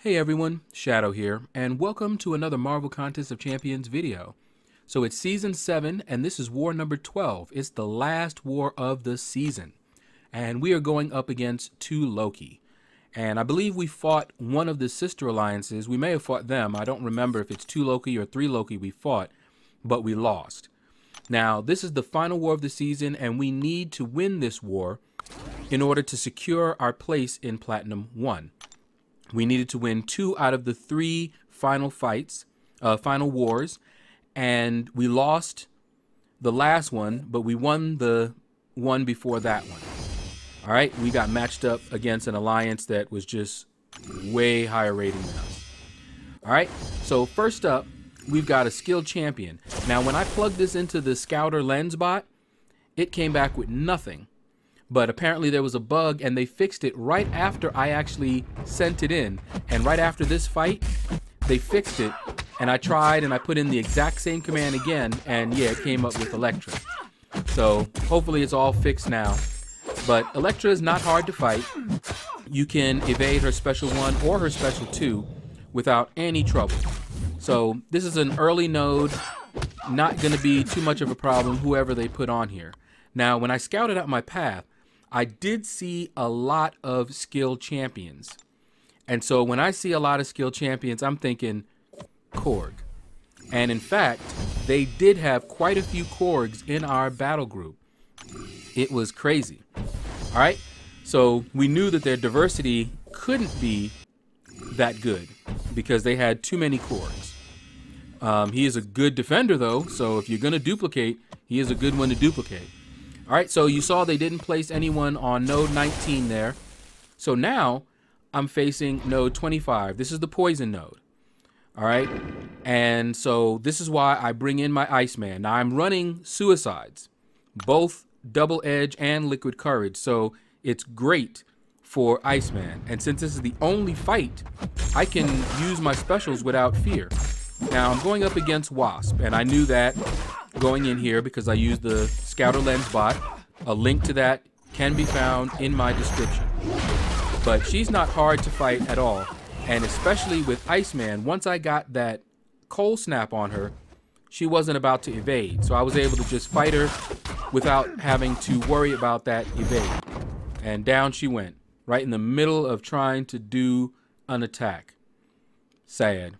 Hey everyone, Shaedow here, and welcome to another Marvel Contest of Champions video. So it's Season 7, and this is War number 12. It's the last war of the season. And we are going up against 2 Loki. And I believe we fought one of the sister alliances. We may have fought them. I don't remember if it's 2 Loki or 3 Loki we fought, but we lost. Now, this is the final war of the season, and we need to win this war in order to secure our place in Platinum 1. We needed to win 2 out of the 3 final fights, final wars, and we lost the last one, but we won the one before that one. All right, we got matched up against an alliance that was just way higher rating than us. All right, so first up, we've got a skilled champion. Now, when I plugged this into the Scouter lens bot, it came back with nothing. But apparently there was a bug and they fixed it right after I actually sent it in. And right after this fight, they fixed it. And I tried and I put in the exact same command again. And yeah, it came up with Electro. So hopefully it's all fixed now. But Electra is not hard to fight. You can evade her special 1 or her special 2 without any trouble. So this is an early node. Not going to be too much of a problem, whoever they put on here. Now, when I scouted out my path, I did see a lot of skilled champions. And so when I see a lot of skilled champions, I'm thinking Korg. And in fact, they did have quite a few Korgs in our battle group. It was crazy. All right. So we knew that their diversity couldn't be that good because they had too many Korgs. He is a good defender, though. So if you're going to duplicate, he is a good one to duplicate. All right, so you saw they didn't place anyone on node 19 there. So now I'm facing node 25. This is the poison node. All right, and so this is why I bring in my Iceman. Now I'm running suicides, both double edge and liquid courage. So it's great for Iceman. And since this is the only fight, I can use my specials without fear. Now I'm going up against Wasp, and I knew that going in here because I used the Scouter lens bot. A link to that can be found in my description. But she's not hard to fight at all, and especially with Iceman, once I got that cold snap on her, she wasn't about to evade. So I was able to just fight her without having to worry about that evade. And down she went, right in the middle of trying to do an attack. Sad.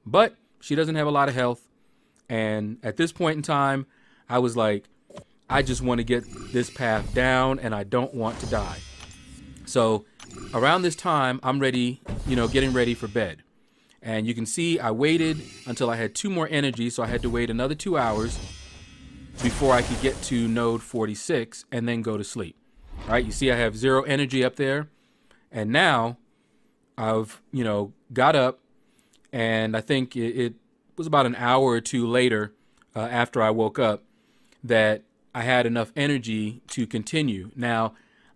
But she doesn't have a lot of health. And at this point in time, I was like, I just want to get this path down and I don't want to die. So around this time, I'm ready, getting ready for bed. And you can see I waited until I had 2 more energy. So I had to wait another 2 hours before I could get to node 46 and then go to sleep. All right, you see I have 0 energy up there. And now I've, got up, and I think it was about an hour or 2 later after I woke up that I had enough energy to continue. Now,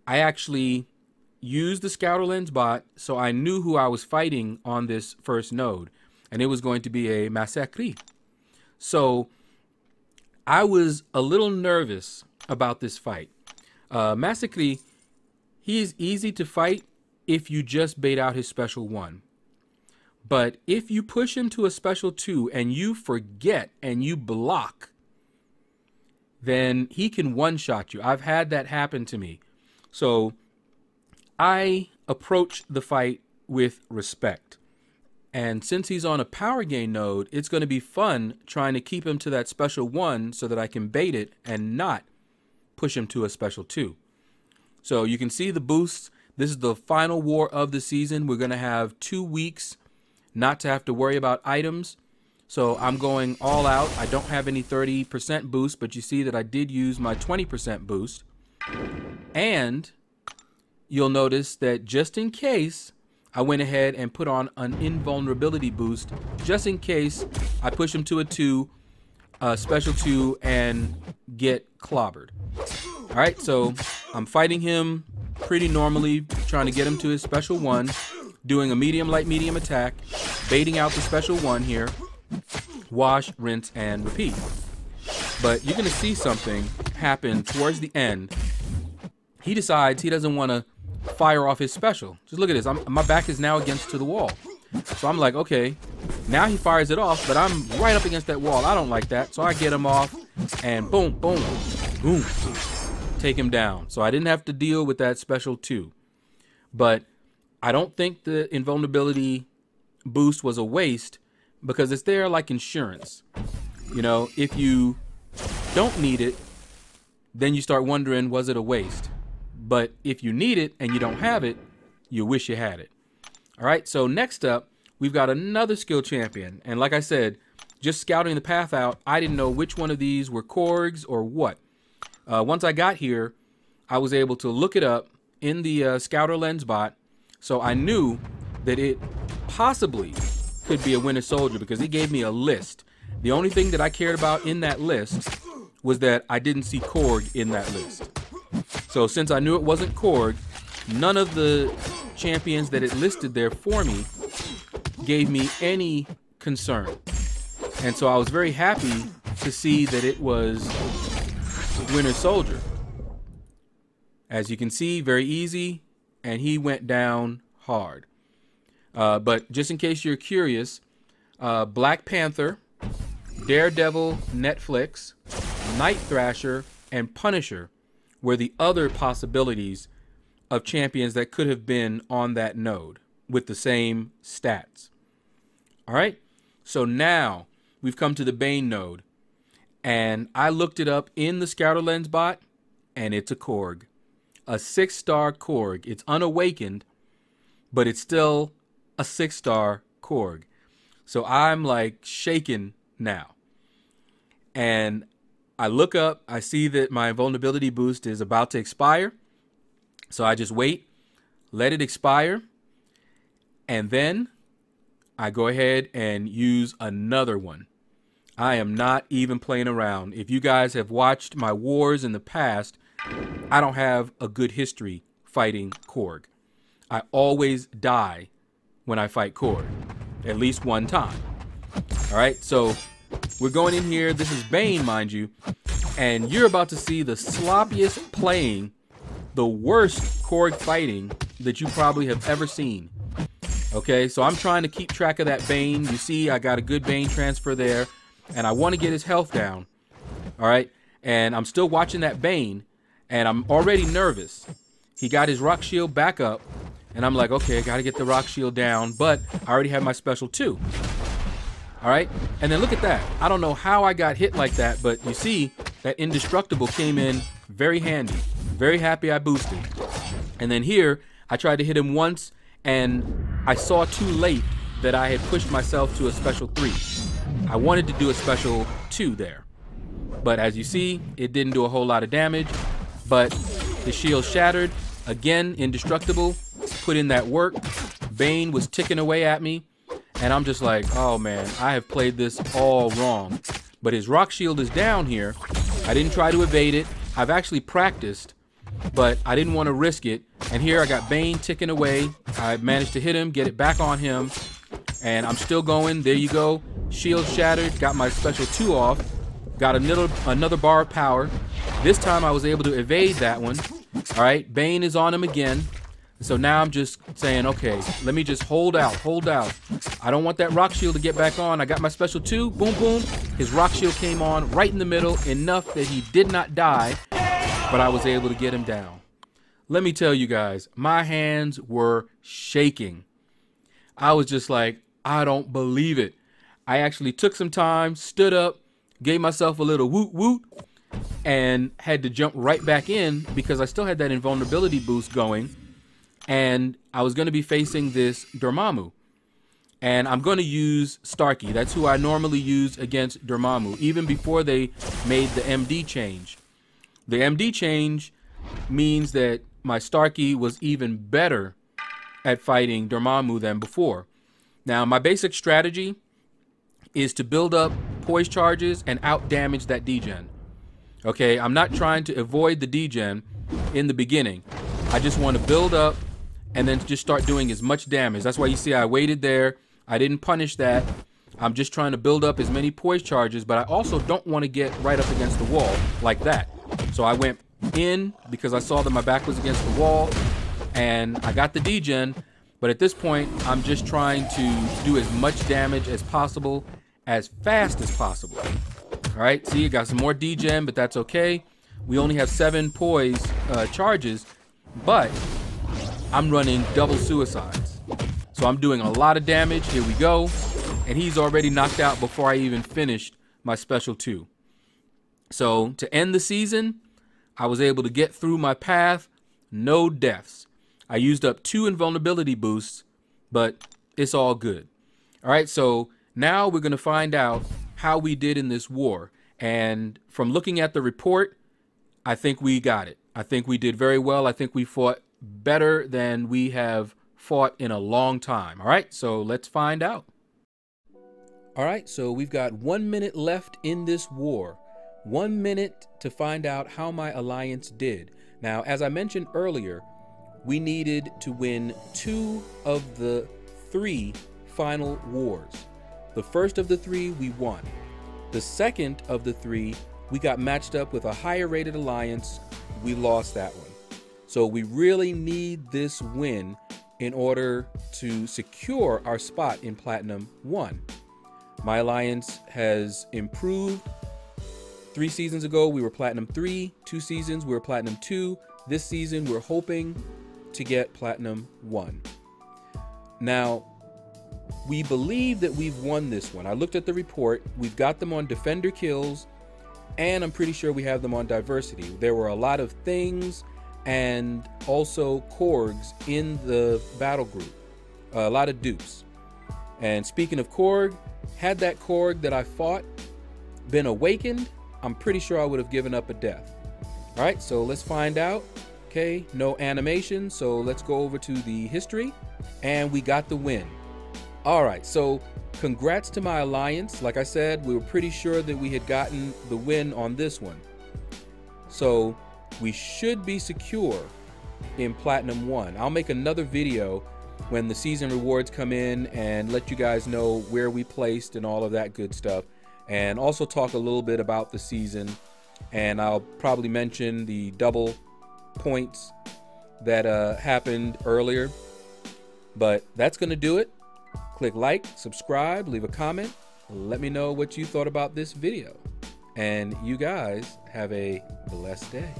I actually used the Scouter lens bot, so I knew who I was fighting on this first node, and it was going to be a Masek Lee. So I was a little nervous about this fight. Masek Lee, he is easy to fight if you just bait out his special 1. But if you push him to a special 2 and you forget and you block, then he can one-shot you. I've had that happen to me. So I approach the fight with respect. And since he's on a power gain node, it's going to be fun trying to keep him to that special 1 so that I can bait it and not push him to a special 2. So you can see the boosts. This is the final war of the season. We're going to have 2 weeks not to have to worry about items. So I'm going all out. I don't have any 30% boost, but you see that I did use my 20% boost. And you'll notice that just in case, I went ahead and put on an invulnerability boost, just in case I push him to a 2, special 2, and get clobbered. All right, so I'm fighting him pretty normally, trying to get him to his special 1. Doing a medium, light, medium attack, baiting out the special 1 here, wash, rinse, and repeat. But you're going to see something happen towards the end. He decides he doesn't want to fire off his special. Just look at this. My back is now against to the wall. So I'm like, okay, now he fires it off, but I'm right up against that wall. I don't like that. So I get him off and boom, boom, boom, take him down. So I didn't have to deal with that special too. But I don't think the invulnerability boost was a waste because it's there like insurance. You know, if you don't need it, then you start wondering, was it a waste? But if you need it and you don't have it, you wish you had it. All right, so next up, we've got another skill champion. And like I said, just scouting the path out, I didn't know which one of these were Korgs or what. Once I got here, I was able to look it up in the Scouter Lens bot. So I knew that it possibly could be a Winter Soldier because it gave me a list. The only thing that I cared about in that list was that I didn't see Korg in that list. So since I knew it wasn't Korg, none of the champions that it listed there for me gave me any concern. And so I was very happy to see that it was Winter Soldier. As you can see, very easy, and he went down hard. But just in case you're curious, Black Panther, Daredevil, Netflix, Night Thrasher, and Punisher were the other possibilities of champions that could have been on that node with the same stats. All right, so now we've come to the Bane node, and I looked it up in the Scouter Lens bot, and it's a Korg, a 6-star Korg. It's unawakened, but it's still a 6-star Korg. So I'm like shaking now. And I look up, I see that my invulnerability boost is about to expire. So I just wait, let it expire, and then I go ahead and use another one. I am not even playing around. If you guys have watched my wars in the past, I don't have a good history fighting Korg. I always die when I fight Korg, at least one time. All right, so we're going in here. This is Bane, mind you, and you're about to see the sloppiest playing, the worst Korg fighting that you probably have ever seen. Okay, so I'm trying to keep track of that Bane. You see, I got a good Bane transfer there, and I want to get his health down. All right, and I'm still watching that Bane, and I'm already nervous. He got his rock shield back up, and I'm like, okay, I got to get the rock shield down, but I already have my special too. All right, and then look at that. I don't know how I got hit like that, but you see that indestructible came in very handy. Very happy I boosted. And then here, I tried to hit him once, and I saw too late that I had pushed myself to a special 3. I wanted to do a special 2 there. But as you see, it didn't do a whole lot of damage, but the shield shattered. Again, indestructible, put in that work. Bane was ticking away at me, and I'm just like, oh man, I have played this all wrong. But his rock shield is down here. I didn't try to evade it. I've actually practiced, but I didn't want to risk it. And here I got Bane ticking away. I managed to hit him, get it back on him, and I'm still going. There you go. Shield shattered, got my special 2 off, got another bar of power. This time I was able to evade that one. All right, Bane is on him again. So now I'm just saying, okay, let me just hold out. I don't want that rock shield to get back on. I got my special 2, boom, boom. His rock shield came on right in the middle, enough that he did not die, but I was able to get him down. Let me tell you guys, my hands were shaking. I was just like, I don't believe it. I actually took some time, stood up, gave myself a little woot woot, and had to jump right back in because I still had that invulnerability boost going. And I was going to be facing this Dormammu. And I'm going to use Starkey. That's who I normally use against Dormammu, even before they made the MD change. The MD change means that my Starkey was even better at fighting Dormammu than before. Now, my basic strategy is to build up poise charges and out-damage that degen. Okay, I'm not trying to avoid the degen in the beginning. I just want to build up and then just start doing as much damage. That's why you see I waited there. I didn't punish that. I'm just trying to build up as many poise charges, but I also don't want to get right up against the wall like that. So I went in because I saw that my back was against the wall, and I got the degen, but at this point, I'm just trying to do as much damage as possible, as fast as possible. All right, see, I got some more degen, but that's okay. We only have 7 poise charges, but I'm running double suicides. So I'm doing a lot of damage. Here we go. And he's already knocked out before I even finished my special 2. So to end the season, I was able to get through my path, no deaths. I used up 2 invulnerability boosts, but it's all good. All right, so now we're going to find out how we did in this war. And from looking at the report, I think we got it. I think we did very well. I think we fought better than we have fought in a long time. All right, so let's find out. All right, so we've got 1 minute left in this war. 1 minute to find out how my alliance did. Now, as I mentioned earlier, we needed to win 2 of the 3 final wars. The first of the 3 we won. The second of the 3, we got matched up with a higher rated alliance. We lost that one. So we really need this win in order to secure our spot in Platinum 1. My alliance has improved. 3 seasons ago, we were Platinum 3. 2 seasons, we were Platinum 2. This season, we're hoping to get Platinum 1. Now, we believe that we've won this one. I looked at the report. We've got them on Defender kills, and I'm pretty sure we have them on Diversity. There were a lot of things and also Korgs in the battle group. A lot of dupes. And speaking of Korg, had that Korg that I fought been awakened, I'm pretty sure I would have given up a death. All right, so let's find out. Okay, no animation, so let's go over to the history, and we got the win. All right, so congrats to my alliance. Like I said, we were pretty sure that we had gotten the win on this one. So we should be secure in Platinum 1. I'll make another video when the season rewards come in and let you guys know where we placed and all of that good stuff. And also talk a little bit about the season. And I'll probably mention the double points that happened earlier. But that's going to do it. Click like, subscribe, leave a comment. Let me know what you thought about this video. And you guys have a blessed day.